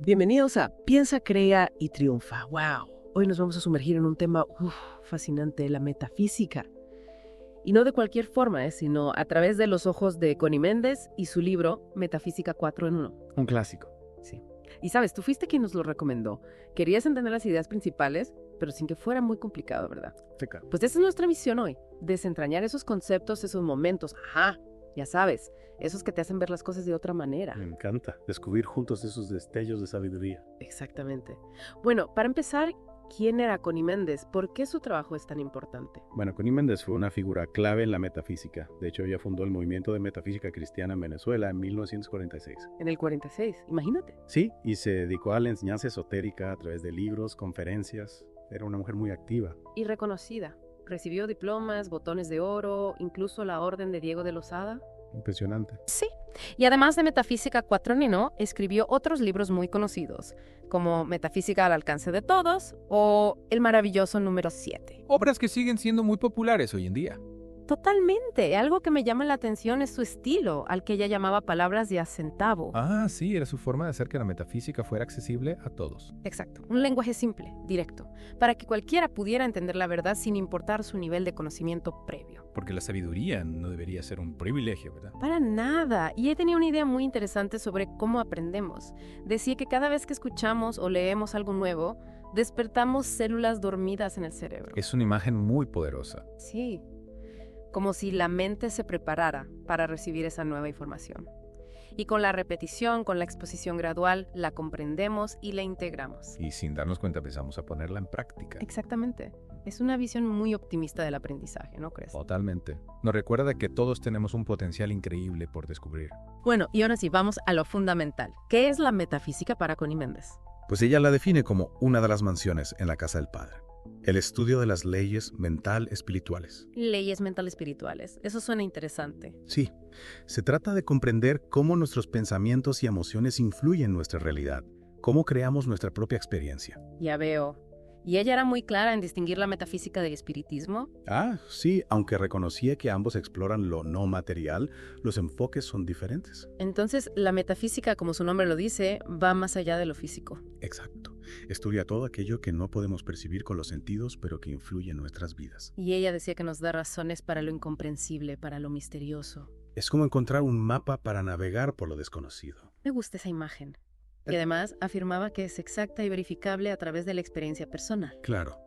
Bienvenidos a Piensa, Crea y Triunfa. ¡Wow! Hoy nos vamos a sumergir en un tema fascinante, la metafísica. Y no de cualquier forma, sino a través de los ojos de Connie Méndez y su libro Metafísica 4 en 1. Un clásico. Sí. Y sabes, tú fuiste quien nos lo recomendó. Querías entender las ideas principales, pero sin que fuera muy complicado, ¿verdad? Sí, claro. Pues esa es nuestra misión hoy, desentrañar esos conceptos, esos momentos. Ajá, ya sabes, esos que te hacen ver las cosas de otra manera. Me encanta descubrir juntos esos destellos de sabiduría. Exactamente. Bueno, para empezar, ¿quién era Connie Méndez? ¿Por qué su trabajo es tan importante? Bueno, Connie Méndez fue una figura clave en la metafísica. De hecho, ella fundó el movimiento de metafísica cristiana en Venezuela en 1946. En el 46, imagínate. Sí, y se dedicó a la enseñanza esotérica a través de libros, conferencias. Era una mujer muy activa. Y reconocida. Recibió diplomas, botones de oro, incluso la Orden de Diego de Lozada. Impresionante. Sí, y además de Metafísica 4 en 1, escribió otros libros muy conocidos, como Metafísica al alcance de todos o El maravilloso número 7. Obras que siguen siendo muy populares hoy en día. Totalmente, algo que me llama la atención es su estilo, al que ella llamaba palabras de a centavo. Ah, sí, era su forma de hacer que la metafísica fuera accesible a todos. Exacto, un lenguaje simple, directo, para que cualquiera pudiera entender la verdad sin importar su nivel de conocimiento previo. Porque la sabiduría no debería ser un privilegio, ¿verdad? Para nada, y ella tenía una idea muy interesante sobre cómo aprendemos. Decía que cada vez que escuchamos o leemos algo nuevo, despertamos células dormidas en el cerebro. Es una imagen muy poderosa. Sí, como si la mente se preparara para recibir esa nueva información. Y con la repetición, con la exposición gradual, la comprendemos y la integramos. Y sin darnos cuenta empezamos a ponerla en práctica. Exactamente. Es una visión muy optimista del aprendizaje, ¿no crees? Totalmente. Nos recuerda que todos tenemos un potencial increíble por descubrir. Bueno, y ahora sí, vamos a lo fundamental. ¿Qué es la metafísica para Connie Méndez? Pues ella la define como una de las mansiones en la casa del Padre. El estudio de las leyes mental-espirituales. Leyes mental espirituales. Eso suena interesante. Sí, se trata de comprender cómo nuestros pensamientos y emociones influyen en nuestra realidad, cómo creamos nuestra propia experiencia. Ya veo. ¿Y ella era muy clara en distinguir la metafísica del espiritismo? Sí, aunque reconocía que ambos exploran lo no material, los enfoques son diferentes. Entonces, la metafísica, como su nombre lo dice, va más allá de lo físico. Exacto. Estudia todo aquello que no podemos percibir con los sentidos, pero que influye en nuestras vidas. Y ella decía que nos da razones para lo incomprensible, para lo misterioso. Es como encontrar un mapa para navegar por lo desconocido. Me gusta esa imagen. Y además afirmaba que es exacta y verificable a través de la experiencia personal. Claro,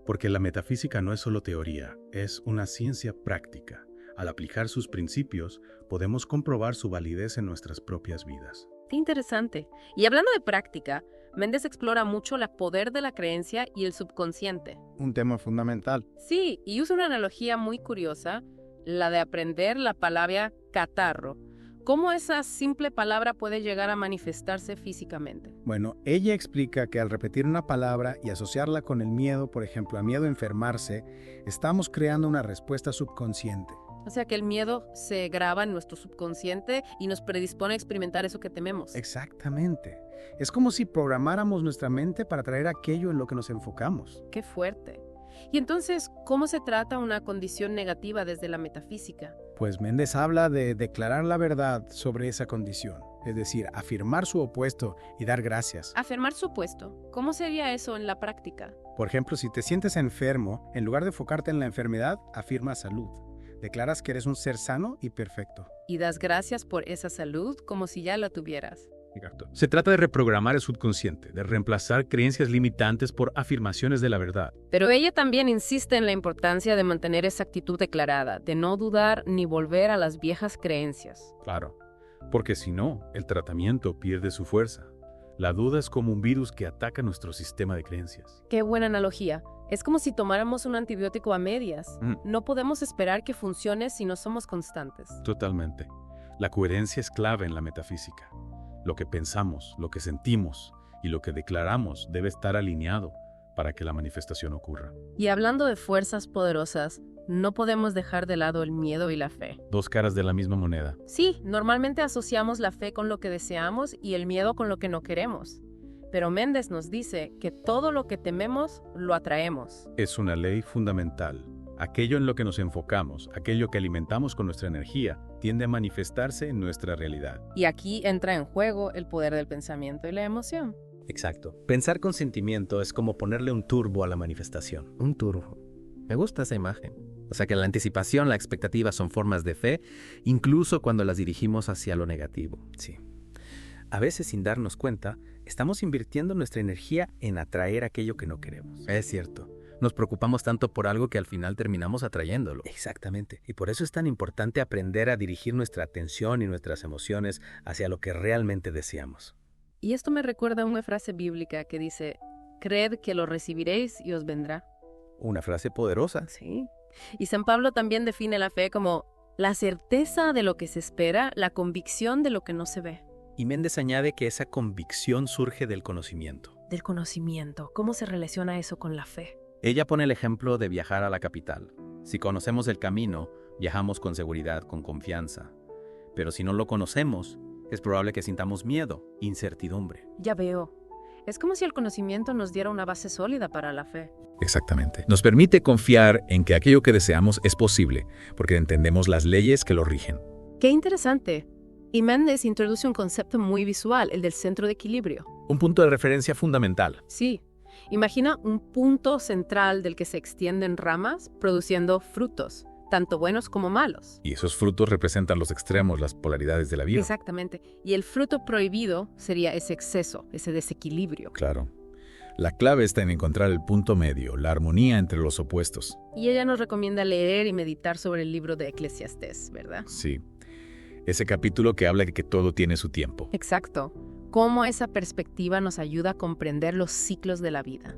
porque la metafísica no es solo teoría, es una ciencia práctica. Al aplicar sus principios, podemos comprobar su validez en nuestras propias vidas. Qué interesante. Y hablando de práctica, Méndez explora mucho el poder de la creencia y el subconsciente. Un tema fundamental. Sí, y usa una analogía muy curiosa, la de aprender la palabra catarro. ¿Cómo esa simple palabra puede llegar a manifestarse físicamente? Bueno, ella explica que al repetir una palabra y asociarla con el miedo, por ejemplo, a miedo a enfermarse, estamos creando una respuesta subconsciente. O sea que el miedo se graba en nuestro subconsciente y nos predispone a experimentar eso que tememos. Exactamente. Es como si programáramos nuestra mente para atraer aquello en lo que nos enfocamos. ¡Qué fuerte! Y entonces, ¿cómo se trata una condición negativa desde la metafísica? Pues Méndez habla de declarar la verdad sobre esa condición, es decir, afirmar su opuesto y dar gracias. Afirmar su opuesto. ¿Cómo sería eso en la práctica? Por ejemplo, si te sientes enfermo, en lugar de enfocarte en la enfermedad, afirma salud. Declaras que eres un ser sano y perfecto. Y das gracias por esa salud como si ya la tuvieras. Exacto. Se trata de reprogramar el subconsciente, de reemplazar creencias limitantes por afirmaciones de la verdad. Pero ella también insiste en la importancia de mantener esa actitud declarada, de no dudar ni volver a las viejas creencias. Claro, porque si no, el tratamiento pierde su fuerza. La duda es como un virus que ataca nuestro sistema de creencias. Qué buena analogía. Es como si tomáramos un antibiótico a medias. No podemos esperar que funcione si no somos constantes. Totalmente. La coherencia es clave en la metafísica. Lo que pensamos, lo que sentimos y lo que declaramos debe estar alineado para que la manifestación ocurra. Y hablando de fuerzas poderosas, no podemos dejar de lado el miedo y la fe. Dos caras de la misma moneda. Sí, normalmente asociamos la fe con lo que deseamos y el miedo con lo que no queremos. Pero Méndez nos dice que todo lo que tememos, lo atraemos. Es una ley fundamental. Aquello en lo que nos enfocamos, aquello que alimentamos con nuestra energía, tiende a manifestarse en nuestra realidad. Y aquí entra en juego el poder del pensamiento y la emoción. Exacto. Pensar con sentimiento es como ponerle un turbo a la manifestación. Un turbo. Me gusta esa imagen. O sea que la anticipación, la expectativa son formas de fe, incluso cuando las dirigimos hacia lo negativo. Sí. A veces, sin darnos cuenta, estamos invirtiendo nuestra energía en atraer aquello que no queremos. Es cierto. Nos preocupamos tanto por algo que al final terminamos atrayéndolo. Exactamente. Y por eso es tan importante aprender a dirigir nuestra atención y nuestras emociones hacia lo que realmente deseamos. Y esto me recuerda a una frase bíblica que dice, creed que lo recibiréis y os vendrá. Una frase poderosa. Sí. Y San Pablo también define la fe como la certeza de lo que se espera, la convicción de lo que no se ve. Y Méndez añade que esa convicción surge del conocimiento. Del conocimiento. ¿Cómo se relaciona eso con la fe? Ella pone el ejemplo de viajar a la capital. Si conocemos el camino, viajamos con seguridad, con confianza. Pero si no lo conocemos, es probable que sintamos miedo, incertidumbre. Ya veo. Es como si el conocimiento nos diera una base sólida para la fe. Exactamente. Nos permite confiar en que aquello que deseamos es posible, porque entendemos las leyes que lo rigen. ¡Qué interesante! Y Méndez introduce un concepto muy visual, el del centro de equilibrio. Un punto de referencia fundamental. Sí. Imagina un punto central del que se extienden ramas, produciendo frutos, tanto buenos como malos. Y esos frutos representan los extremos, las polaridades de la vida. Exactamente. Y el fruto prohibido sería ese exceso, ese desequilibrio. Claro. La clave está en encontrar el punto medio, la armonía entre los opuestos. Y ella nos recomienda leer y meditar sobre el libro de Eclesiastés, ¿verdad? Sí. Ese capítulo que habla de que todo tiene su tiempo. Exacto. Cómo esa perspectiva nos ayuda a comprender los ciclos de la vida.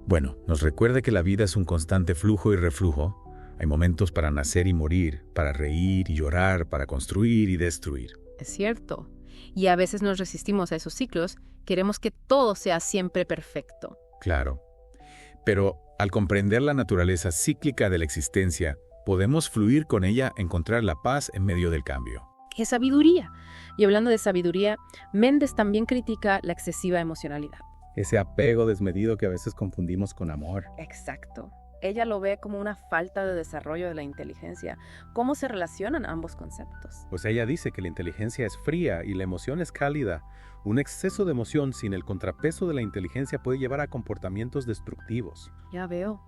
Bueno, nos recuerda que la vida es un constante flujo y reflujo. Hay momentos para nacer y morir, para reír y llorar, para construir y destruir. Es cierto. Y a veces nos resistimos a esos ciclos, queremos que todo sea siempre perfecto. Claro. Pero al comprender la naturaleza cíclica de la existencia, podemos fluir con ella, encontrar la paz en medio del cambio. ¡Qué sabiduría! Y hablando de sabiduría, Méndez también critica la excesiva emocionalidad. Ese apego desmedido que a veces confundimos con amor. Exacto. Ella lo ve como una falta de desarrollo de la inteligencia. ¿Cómo se relacionan ambos conceptos? Pues ella dice que la inteligencia es fría y la emoción es cálida. Un exceso de emoción sin el contrapeso de la inteligencia puede llevar a comportamientos destructivos. Ya veo.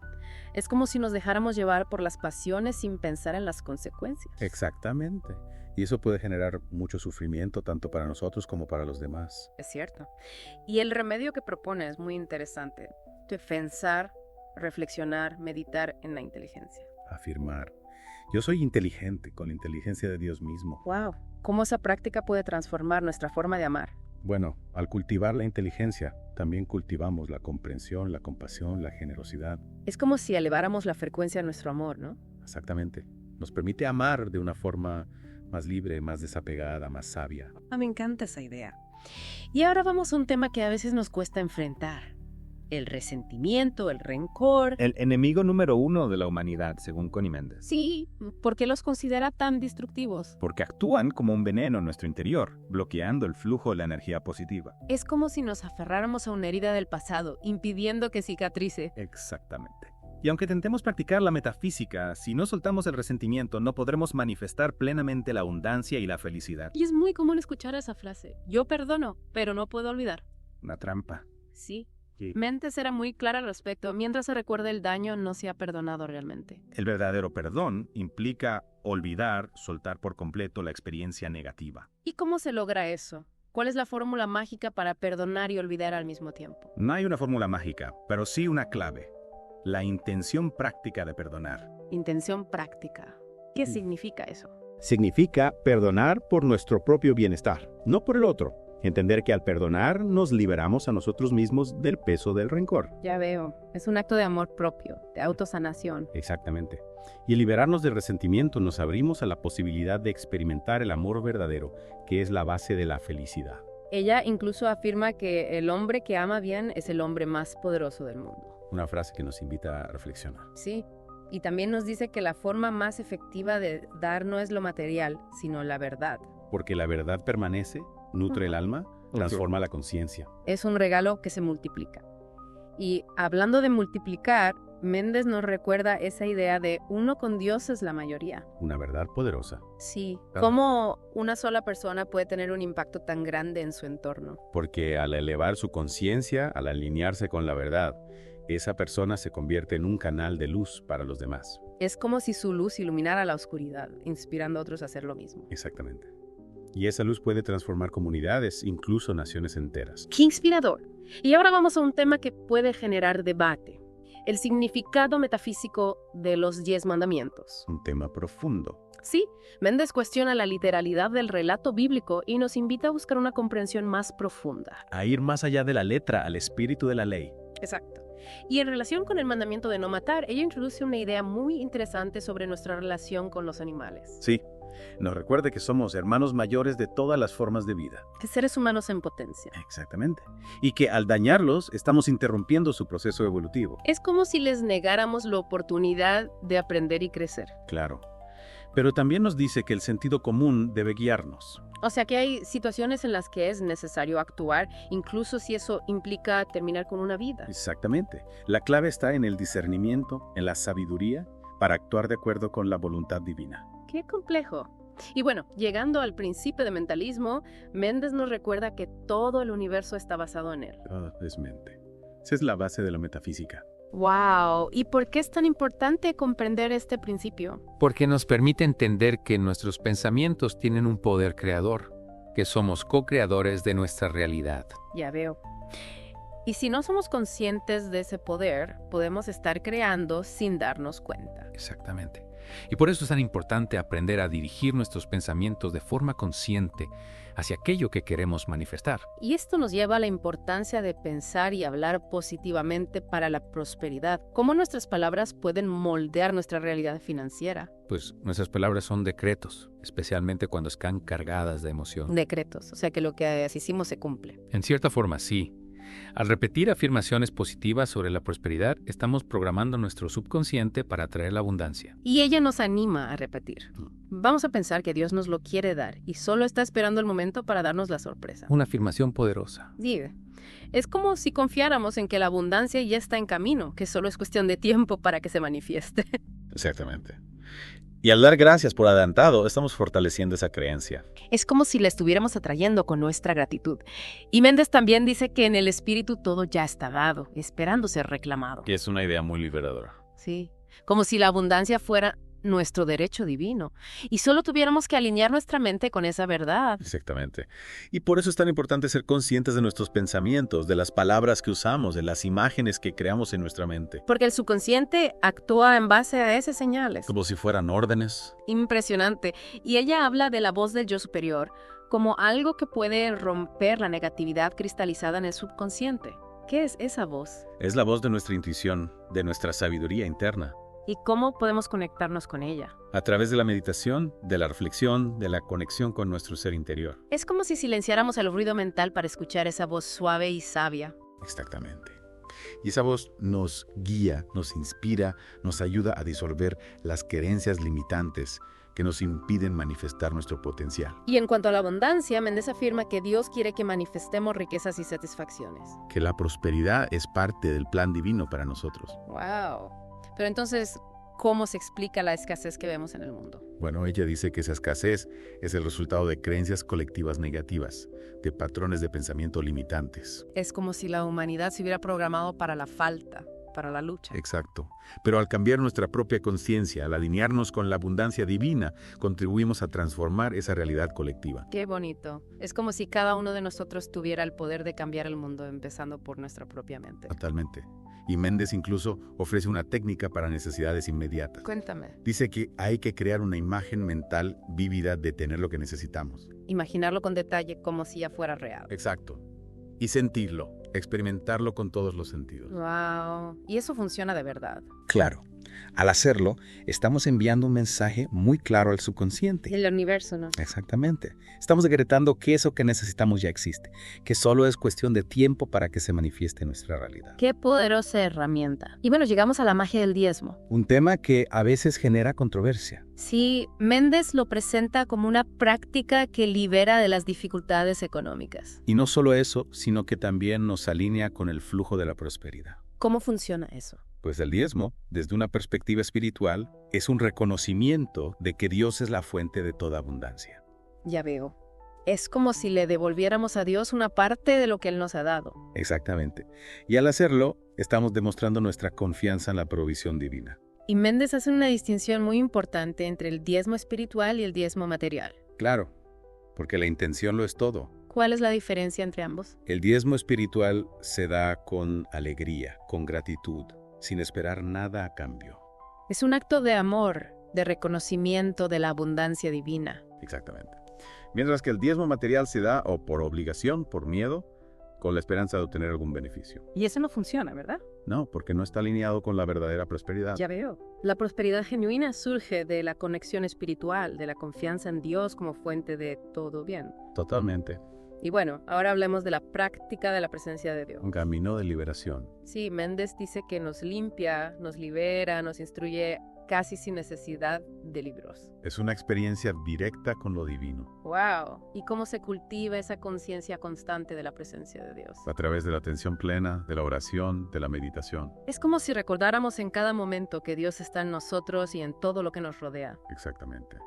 Es como si nos dejáramos llevar por las pasiones sin pensar en las consecuencias. Exactamente. Y eso puede generar mucho sufrimiento tanto para nosotros como para los demás. Es cierto. Y el remedio que propone es muy interesante. Pensar, reflexionar, meditar en la inteligencia. Afirmar. Yo soy inteligente con la inteligencia de Dios mismo. ¡Wow! ¿Cómo esa práctica puede transformar nuestra forma de amar? Bueno, al cultivar la inteligencia, también cultivamos la comprensión, la compasión, la generosidad. Es como si eleváramos la frecuencia de nuestro amor, ¿no? Exactamente. Nos permite amar de una forma más libre, más desapegada, más sabia. Me encanta esa idea. Y ahora vamos a un tema que a veces nos cuesta enfrentar. El resentimiento, el rencor. El enemigo número 1 de la humanidad, según Connie Méndez. Sí, ¿por qué los considera tan destructivos? Porque actúan como un veneno en nuestro interior, bloqueando el flujo de la energía positiva. Es como si nos aferráramos a una herida del pasado, impidiendo que cicatrice. Exactamente. Y aunque tentemos practicar la metafísica, si no soltamos el resentimiento, no podremos manifestar plenamente la abundancia y la felicidad. Y es muy común escuchar esa frase. Yo perdono, pero no puedo olvidar. Una trampa. Sí. Sí. Méndez era muy clara al respecto. Mientras se recuerde el daño, no se ha perdonado realmente. El verdadero perdón implica olvidar, soltar por completo la experiencia negativa. ¿Y cómo se logra eso? ¿Cuál es la fórmula mágica para perdonar y olvidar al mismo tiempo? No hay una fórmula mágica, pero sí una clave. La intención práctica de perdonar. Intención práctica. ¿Qué significa eso? Significa perdonar por nuestro propio bienestar, no por el otro. Entender que al perdonar nos liberamos a nosotros mismos del peso del rencor. Ya veo. Es un acto de amor propio, de autosanación. Exactamente. Y al liberarnos del resentimiento nos abrimos a la posibilidad de experimentar el amor verdadero, que es la base de la felicidad. Ella incluso afirma que el hombre que ama bien es el hombre más poderoso del mundo. Una frase que nos invita a reflexionar. Sí. Y también nos dice que la forma más efectiva de dar no es lo material, sino la verdad. Porque la verdad permanece, nutre el alma, transforma la conciencia. Es un regalo que se multiplica. Y hablando de multiplicar, Méndez nos recuerda esa idea de uno con Dios es la mayoría. Una verdad poderosa. Sí, Claro. cómo una sola persona puede tener un impacto tan grande en su entorno. Porque al elevar su conciencia, al alinearse con la verdad, esa persona se convierte en un canal de luz para los demás. Es como si su luz iluminara la oscuridad, inspirando a otros a hacer lo mismo. Exactamente. Y esa luz puede transformar comunidades, incluso naciones enteras. ¡Qué inspirador! Y ahora vamos a un tema que puede generar debate. El significado metafísico de los 10 mandamientos. Un tema profundo. Sí, Méndez cuestiona la literalidad del relato bíblico y nos invita a buscar una comprensión más profunda. A ir más allá de la letra, al espíritu de la ley. Exacto. Y en relación con el mandamiento de no matar, ella introduce una idea muy interesante sobre nuestra relación con los animales. Sí, nos recuerda que somos hermanos mayores de todas las formas de vida. Que seres humanos en potencia. Exactamente. Y que al dañarlos, estamos interrumpiendo su proceso evolutivo. Es como si les negáramos la oportunidad de aprender y crecer. Claro. Pero también nos dice que el sentido común debe guiarnos. O sea que hay situaciones en las que es necesario actuar, incluso si eso implica terminar con una vida. Exactamente. La clave está en el discernimiento, en la sabiduría, para actuar de acuerdo con la voluntad divina. ¡Qué complejo! Y bueno, llegando al principio de mentalismo, Méndez nos recuerda que todo el universo está basado en él. Todo es mente. Esa es la base de la metafísica. ¡Wow! ¿Y por qué es tan importante comprender este principio? Porque nos permite entender que nuestros pensamientos tienen un poder creador, que somos co-creadores de nuestra realidad. Ya veo. Y si no somos conscientes de ese poder, podemos estar creando sin darnos cuenta. Exactamente. Y por eso es tan importante aprender a dirigir nuestros pensamientos de forma consciente hacia aquello que queremos manifestar. Y esto nos lleva a la importancia de pensar y hablar positivamente para la prosperidad. ¿Cómo nuestras palabras pueden moldear nuestra realidad financiera? Pues nuestras palabras son decretos, especialmente cuando están cargadas de emoción. Decretos, o sea que lo que hicimos se cumple. En cierta forma, sí. Al repetir afirmaciones positivas sobre la prosperidad, estamos programando nuestro subconsciente para atraer la abundancia. Y ella nos anima a repetir. Vamos a pensar que Dios nos lo quiere dar y solo está esperando el momento para darnos la sorpresa. Una afirmación poderosa. Sí, es como si confiáramos en que la abundancia ya está en camino, que solo es cuestión de tiempo para que se manifieste. Exactamente. Y al dar gracias por adelantado, estamos fortaleciendo esa creencia. Es como si la estuviéramos atrayendo con nuestra gratitud. Y Méndez también dice que en el espíritu todo ya está dado, esperando ser reclamado. Y es una idea muy liberadora. Sí, como si la abundancia fuera nuestro derecho divino y solo tuviéramos que alinear nuestra mente con esa verdad. Exactamente. Y por eso es tan importante ser conscientes de nuestros pensamientos, de las palabras que usamos, de las imágenes que creamos en nuestra mente. Porque el subconsciente actúa en base a esas señales. Como si fueran órdenes. Impresionante. Y ella habla de la voz del yo superior como algo que puede romper la negatividad cristalizada en el subconsciente. ¿Qué es esa voz? Es la voz de nuestra intuición, de nuestra sabiduría interna. ¿Y cómo podemos conectarnos con ella? A través de la meditación, de la reflexión, de la conexión con nuestro ser interior. Es como si silenciáramos el ruido mental para escuchar esa voz suave y sabia. Exactamente. Y esa voz nos guía, nos inspira, nos ayuda a disolver las creencias limitantes que nos impiden manifestar nuestro potencial. Y en cuanto a la abundancia, Méndez afirma que Dios quiere que manifestemos riquezas y satisfacciones. Que la prosperidad es parte del plan divino para nosotros. ¡Wow! Pero entonces, ¿cómo se explica la escasez que vemos en el mundo? Bueno, ella dice que esa escasez es el resultado de creencias colectivas negativas, de patrones de pensamiento limitantes. Es como si la humanidad se hubiera programado para la falta, para la lucha. Exacto. Pero al cambiar nuestra propia conciencia, al alinearnos con la abundancia divina, contribuimos a transformar esa realidad colectiva. Qué bonito. Es como si cada uno de nosotros tuviera el poder de cambiar el mundo, empezando por nuestra propia mente. Totalmente. Y Méndez incluso ofrece una técnica para necesidades inmediatas. Cuéntame. Dice que hay que crear una imagen mental vívida de tener lo que necesitamos. Imaginarlo con detalle como si ya fuera real. Exacto. Y sentirlo, experimentarlo con todos los sentidos. Wow. Y eso funciona de verdad. Claro. Al hacerlo, estamos enviando un mensaje muy claro al subconsciente. El universo, ¿no? Exactamente. Estamos decretando que eso que necesitamos ya existe, que solo es cuestión de tiempo para que se manifieste en nuestra realidad. Qué poderosa herramienta. Y bueno, llegamos a la magia del diezmo. Un tema que a veces genera controversia. Sí, Méndez lo presenta como una práctica que libera de las dificultades económicas. Y no solo eso, sino que también nos alinea con el flujo de la prosperidad. ¿Cómo funciona eso? Pues el diezmo, desde una perspectiva espiritual, es un reconocimiento de que Dios es la fuente de toda abundancia. Ya veo. Es como si le devolviéramos a Dios una parte de lo que Él nos ha dado. Exactamente. Y al hacerlo, estamos demostrando nuestra confianza en la provisión divina. Y Méndez hace una distinción muy importante entre el diezmo espiritual y el diezmo material. Claro, porque la intención lo es todo. ¿Cuál es la diferencia entre ambos? El diezmo espiritual se da con alegría, con gratitud, sin esperar nada a cambio. Es un acto de amor, de reconocimiento de la abundancia divina. Exactamente. Mientras que el diezmo material se da o por obligación, por miedo, con la esperanza de obtener algún beneficio. Y eso no funciona, ¿verdad? No, porque no está alineado con la verdadera prosperidad. Ya veo. La prosperidad genuina surge de la conexión espiritual, de la confianza en Dios como fuente de todo bien. Totalmente. Y bueno, ahora hablemos de la práctica de la presencia de Dios. Un camino de liberación. Sí, Méndez dice que nos limpia, nos libera, nos instruye casi sin necesidad de libros. Es una experiencia directa con lo divino. ¡Wow! ¿Y cómo se cultiva esa conciencia constante de la presencia de Dios? A través de la atención plena, de la oración, de la meditación. Es como si recordáramos en cada momento que Dios está en nosotros y en todo lo que nos rodea. Exactamente.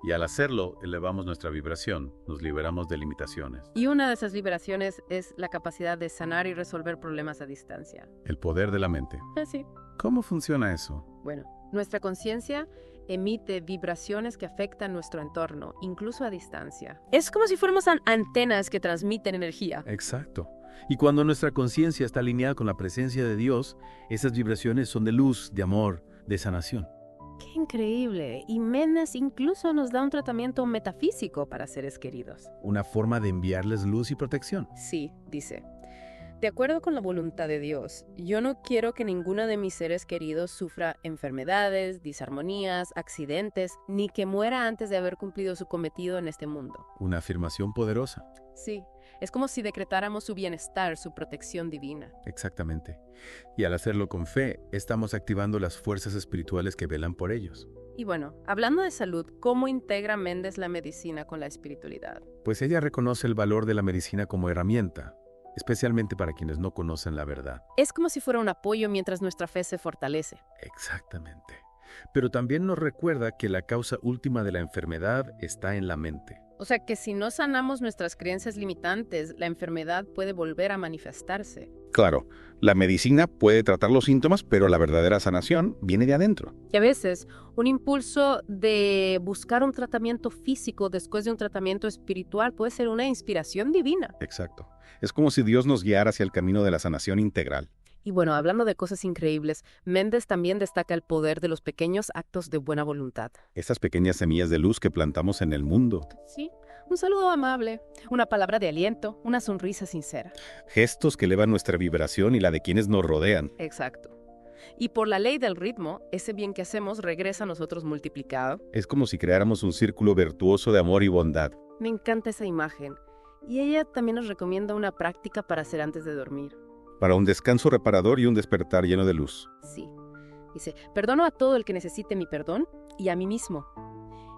Y al hacerlo, elevamos nuestra vibración, nos liberamos de limitaciones. Y una de esas liberaciones es la capacidad de sanar y resolver problemas a distancia. El poder de la mente. Sí. ¿Cómo funciona eso? Bueno, nuestra conciencia emite vibraciones que afectan nuestro entorno, incluso a distancia. Es como si fuéramos antenas que transmiten energía. Exacto. Y cuando nuestra conciencia está alineada con la presencia de Dios, esas vibraciones son de luz, de amor, de sanación. ¡Qué increíble! Y Méndez incluso nos da un tratamiento metafísico para seres queridos. Una forma de enviarles luz y protección. Sí, dice. De acuerdo con la voluntad de Dios, yo no quiero que ninguno de mis seres queridos sufra enfermedades, disarmonías, accidentes, ni que muera antes de haber cumplido su cometido en este mundo. Una afirmación poderosa. Sí, es como si decretáramos su bienestar, su protección divina. Exactamente. Y al hacerlo con fe, estamos activando las fuerzas espirituales que velan por ellos. Y bueno, hablando de salud, ¿cómo integra Méndez la medicina con la espiritualidad? Pues ella reconoce el valor de la medicina como herramienta, especialmente para quienes no conocen la verdad. Es como si fuera un apoyo mientras nuestra fe se fortalece. Exactamente. Pero también nos recuerda que la causa última de la enfermedad está en la mente. O sea que si no sanamos nuestras creencias limitantes, la enfermedad puede volver a manifestarse. Claro, la medicina puede tratar los síntomas, pero la verdadera sanación viene de adentro. Y a veces, un impulso de buscar un tratamiento físico después de un tratamiento espiritual puede ser una inspiración divina. Exacto. Es como si Dios nos guiara hacia el camino de la sanación integral. Y bueno, hablando de cosas increíbles, Méndez también destaca el poder de los pequeños actos de buena voluntad. Estas pequeñas semillas de luz que plantamos en el mundo. Sí, un saludo amable, una palabra de aliento, una sonrisa sincera. Gestos que elevan nuestra vibración y la de quienes nos rodean. Exacto. Y por la ley del ritmo, ese bien que hacemos regresa a nosotros multiplicado. Es como si creáramos un círculo virtuoso de amor y bondad. Me encanta esa imagen. Y ella también nos recomienda una práctica para hacer antes de dormir. Para un descanso reparador y un despertar lleno de luz. Sí. Dice, perdono a todo el que necesite mi perdón y a mí mismo.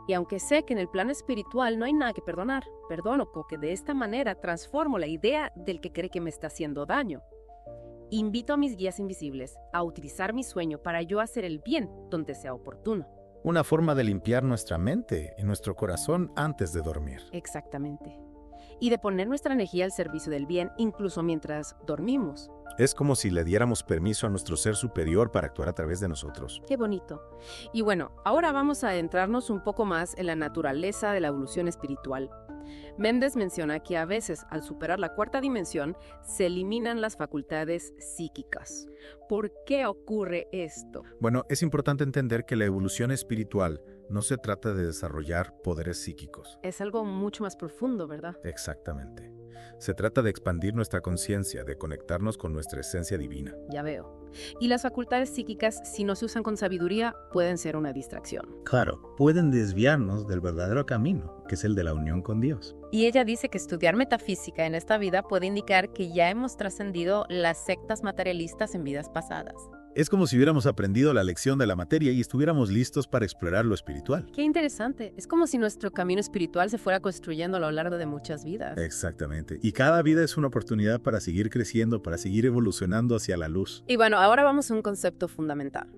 Y aunque sé que en el plano espiritual no hay nada que perdonar, perdono porque de esta manera transformo la idea del que cree que me está haciendo daño. Invito a mis guías invisibles a utilizar mi sueño para yo hacer el bien donde sea oportuno. Una forma de limpiar nuestra mente y nuestro corazón antes de dormir. Exactamente. Y de poner nuestra energía al servicio del bien incluso mientras dormimos. Es como si le diéramos permiso a nuestro ser superior para actuar a través de nosotros. Qué bonito. Y bueno, ahora vamos a adentrarnos un poco más en la naturaleza de la evolución espiritual. Méndez menciona que a veces, al superar la cuarta dimensión, se eliminan las facultades psíquicas. ¿Por qué ocurre esto? Bueno, es importante entender que la evolución espiritual no se trata de desarrollar poderes psíquicos. Es algo mucho más profundo, ¿verdad? Exactamente. Se trata de expandir nuestra conciencia, de conectarnos con nuestra esencia divina. Ya veo. Y las facultades psíquicas, si no se usan con sabiduría, pueden ser una distracción. Claro, pueden desviarnos del verdadero camino, que es el de la unión con Dios. Y ella dice que estudiar metafísica en esta vida puede indicar que ya hemos trascendido las sectas materialistas en vidas pasadas. Es como si hubiéramos aprendido la lección de la materia y estuviéramos listos para explorar lo espiritual. Qué interesante. Es como si nuestro camino espiritual se fuera construyendo a lo largo de muchas vidas. Exactamente. Y cada vida es una oportunidad para seguir creciendo, para seguir evolucionando hacia la luz. Y bueno, ahora vamos a un concepto fundamental.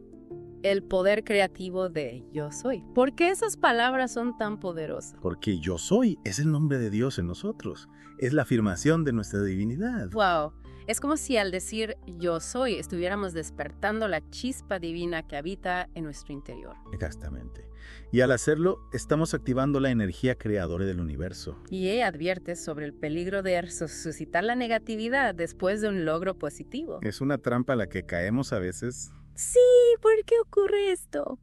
El poder creativo de yo soy. ¿Por qué esas palabras son tan poderosas? Porque yo soy es el nombre de Dios en nosotros. Es la afirmación de nuestra divinidad. Wow. Es como si al decir yo soy estuviéramos despertando la chispa divina que habita en nuestro interior. Exactamente. Y al hacerlo, estamos activando la energía creadora del universo. Y ella advierte sobre el peligro de resucitar la negatividad después de un logro positivo. Es una trampa a la que caemos a veces. Sí, ¿por qué ocurre esto?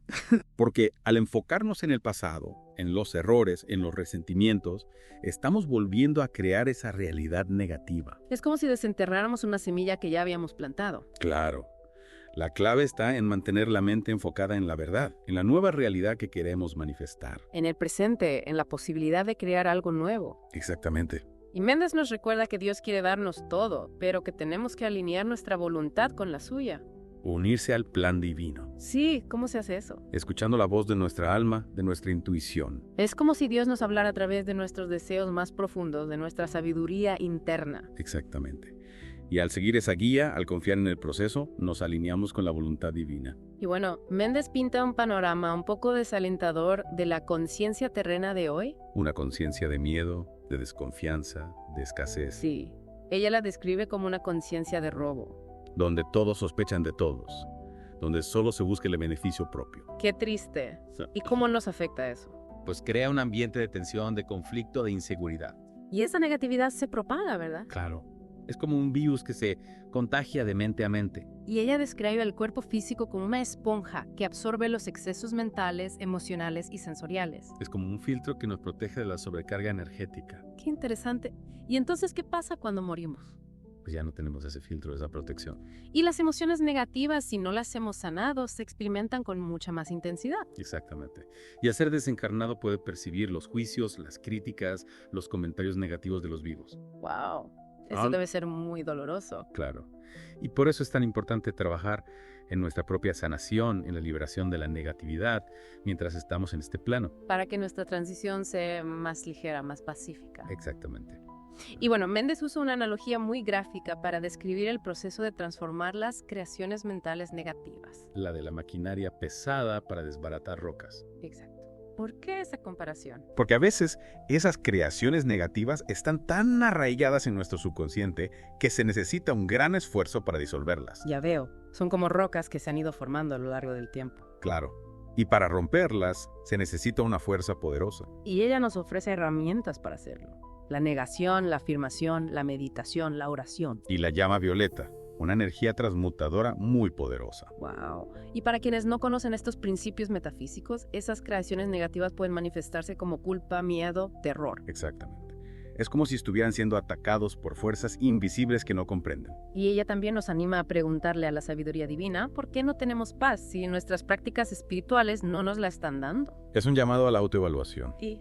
Porque al enfocarnos en el pasado, en los errores, en los resentimientos, estamos volviendo a crear esa realidad negativa. Es como si desenterráramos una semilla que ya habíamos plantado. Claro. La clave está en mantener la mente enfocada en la verdad, en la nueva realidad que queremos manifestar. En el presente, en la posibilidad de crear algo nuevo. Exactamente. Y Méndez nos recuerda que Dios quiere darnos todo, pero que tenemos que alinear nuestra voluntad con la suya. Unirse al plan divino, Sí, ¿cómo se hace eso? escuchando la voz de nuestra alma, de nuestra intuición. Es como si Dios nos hablara a través de nuestros deseos más profundos, de nuestra sabiduría interna. Exactamente. Y al seguir esa guía, al confiar en el proceso, nos alineamos con la voluntad divina. Y bueno, Méndez pinta un panorama un poco desalentador de la conciencia terrena de hoy. Una conciencia de miedo, de desconfianza, de escasez, Sí, ella la describe como una conciencia de robo. donde todos sospechan de todos, donde solo se busca el beneficio propio. Qué triste. ¿Y cómo nos afecta eso? Pues crea un ambiente de tensión, de conflicto, de inseguridad. Y esa negatividad se propaga, ¿verdad? Claro. Es como un virus que se contagia de mente a mente. Y ella describe el cuerpo físico como una esponja que absorbe los excesos mentales, emocionales y sensoriales. Es como un filtro que nos protege de la sobrecarga energética. Qué interesante. ¿Y entonces qué pasa cuando morimos? Pues ya no tenemos ese filtro, esa protección. Y las emociones negativas, si no las hemos sanado, se experimentan con mucha más intensidad. Exactamente. Y al ser desencarnado puede percibir los juicios, las críticas, los comentarios negativos de los vivos. ¡Wow! Eso Ah. debe ser muy doloroso. Claro. Y por eso es tan importante trabajar en nuestra propia sanación, en la liberación de la negatividad, mientras estamos en este plano. Para que nuestra transición sea más ligera, más pacífica. Exactamente. Y bueno, Méndez usa una analogía muy gráfica para describir el proceso de transformar las creaciones mentales negativas. La de la maquinaria pesada para desbaratar rocas. Exacto. ¿Por qué esa comparación? Porque a veces esas creaciones negativas están tan arraigadas en nuestro subconsciente que se necesita un gran esfuerzo para disolverlas. Ya veo, son como rocas que se han ido formando a lo largo del tiempo. Claro. Y para romperlas se necesita una fuerza poderosa. Y ella nos ofrece herramientas para hacerlo. La negación, la afirmación, la meditación, la oración. Y la llama violeta, una energía transmutadora muy poderosa. ¡Wow! Y para quienes no conocen estos principios metafísicos, esas creaciones negativas pueden manifestarse como culpa, miedo, terror. Exactamente. Es como si estuvieran siendo atacados por fuerzas invisibles que no comprenden. Y ella también nos anima a preguntarle a la sabiduría divina por qué no tenemos paz si nuestras prácticas espirituales no nos la están dando. Es un llamado a la autoevaluación. Y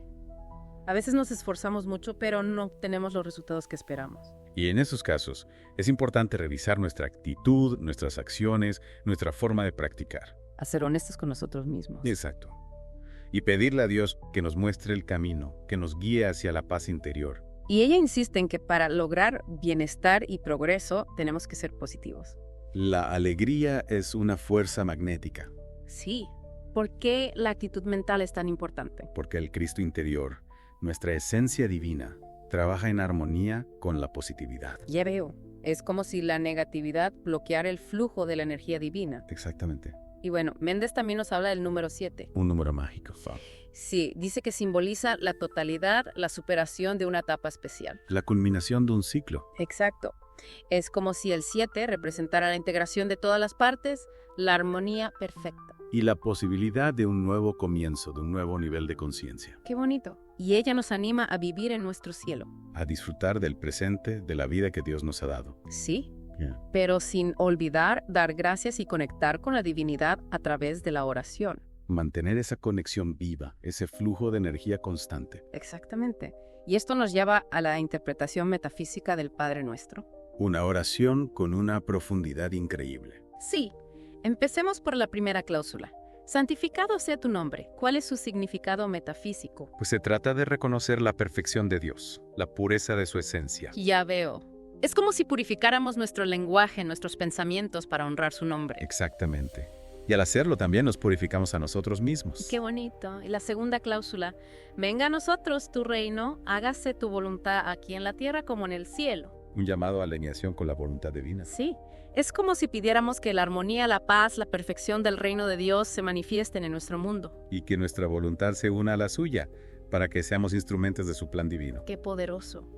a veces nos esforzamos mucho, pero no tenemos los resultados que esperamos. Y en esos casos, es importante revisar nuestra actitud, nuestras acciones, nuestra forma de practicar. A ser honestos con nosotros mismos. Exacto. Y pedirle a Dios que nos muestre el camino, que nos guíe hacia la paz interior. Y ella insiste en que para lograr bienestar y progreso tenemos que ser positivos. La alegría es una fuerza magnética, Sí. ¿Por qué la actitud mental es tan importante? porque el Cristo interior, nuestra esencia divina, trabaja en armonía con la positividad. Ya veo. Es como si la negatividad bloqueara el flujo de la energía divina. Exactamente. Y bueno, Méndez también nos habla del número 7. Un número mágico, Fab. Sí, dice que simboliza la totalidad, la superación de una etapa especial. La culminación de un ciclo. Exacto. Es como si el 7 representara la integración de todas las partes, la armonía perfecta. Y la posibilidad de un nuevo comienzo, de un nuevo nivel de conciencia. Qué bonito. Y ella nos anima a vivir en nuestro cielo. A disfrutar del presente, de la vida que Dios nos ha dado. Sí, Yeah. pero sin olvidar dar gracias y conectar con la divinidad a través de la oración. Mantener esa conexión viva, ese flujo de energía constante. Exactamente. Y esto nos lleva a la interpretación metafísica del Padre Nuestro. Una oración con una profundidad increíble. Sí, Empecemos por la primera cláusula. Santificado sea tu nombre. ¿Cuál es su significado metafísico? Pues se trata de reconocer la perfección de Dios, la pureza de su esencia. Ya veo. Es como si purificáramos nuestro lenguaje, nuestros pensamientos para honrar su nombre. Exactamente. Y al hacerlo también nos purificamos a nosotros mismos. Qué bonito. Y la segunda cláusula. Venga a nosotros tu reino, hágase tu voluntad aquí en la tierra como en el cielo. Un llamado a alineación con la voluntad divina. Sí. Es como si pidiéramos que la armonía, la paz, la perfección del reino de Dios se manifiesten en nuestro mundo. Y que nuestra voluntad se una a la suya, para que seamos instrumentos de su plan divino. Qué poderoso.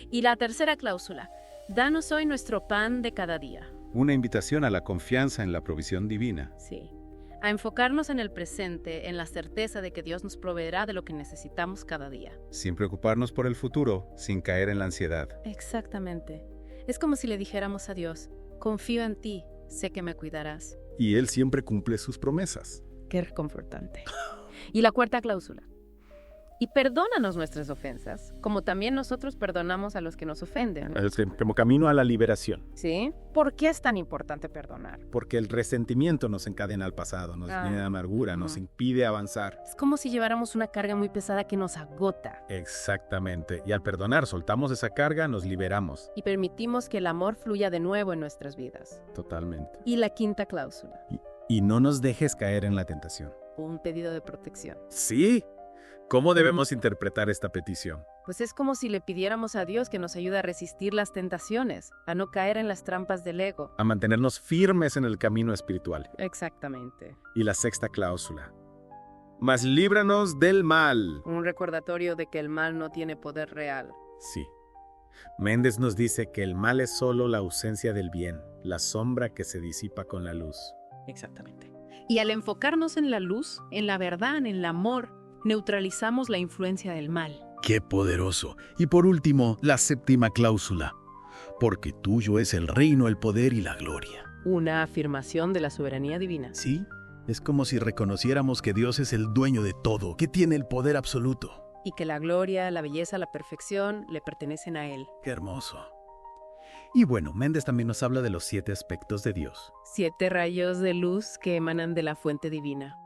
Y la tercera cláusula. Danos hoy nuestro pan de cada día. Una invitación a la confianza en la provisión divina. Sí. A enfocarnos en el presente, en la certeza de que Dios nos proveerá de lo que necesitamos cada día. Sin preocuparnos por el futuro, sin caer en la ansiedad. Exactamente. Es como si le dijéramos a Dios, confío en ti, sé que me cuidarás. Y Él siempre cumple sus promesas. Qué reconfortante. Y la cuarta cláusula. Y perdónanos nuestras ofensas, como también nosotros perdonamos a los que nos ofenden. Es como camino a la liberación. ¿Sí? ¿Por qué es tan importante perdonar? Porque el resentimiento nos encadena al pasado, nos llena de amargura, nos impide avanzar. Es como si lleváramos una carga muy pesada que nos agota. Exactamente. Y al perdonar, soltamos esa carga, nos liberamos. Y permitimos que el amor fluya de nuevo en nuestras vidas. Totalmente. Y la quinta cláusula. Y no nos dejes caer en la tentación. Un pedido de protección. Sí. ¿Cómo debemos interpretar esta petición? Pues es como si le pidiéramos a Dios que nos ayude a resistir las tentaciones, a no caer en las trampas del ego. A mantenernos firmes en el camino espiritual. Exactamente. Y la sexta cláusula. Mas líbranos del mal. Un recordatorio de que el mal no tiene poder real. Sí. Méndez nos dice que el mal es solo la ausencia del bien, la sombra que se disipa con la luz. Exactamente. Y al enfocarnos en la luz, en la verdad, en el amor, neutralizamos la influencia del mal. ¡Qué poderoso! Y por último, la séptima cláusula. Porque tuyo es el reino, el poder y la gloria. Una afirmación de la soberanía divina. Sí, es como si reconociéramos que Dios es el dueño de todo, que tiene el poder absoluto. Y que la gloria, la belleza, la perfección le pertenecen a Él. ¡Qué hermoso! Y bueno, Méndez también nos habla de los 7 aspectos de Dios. 7 rayos de luz que emanan de la fuente divina.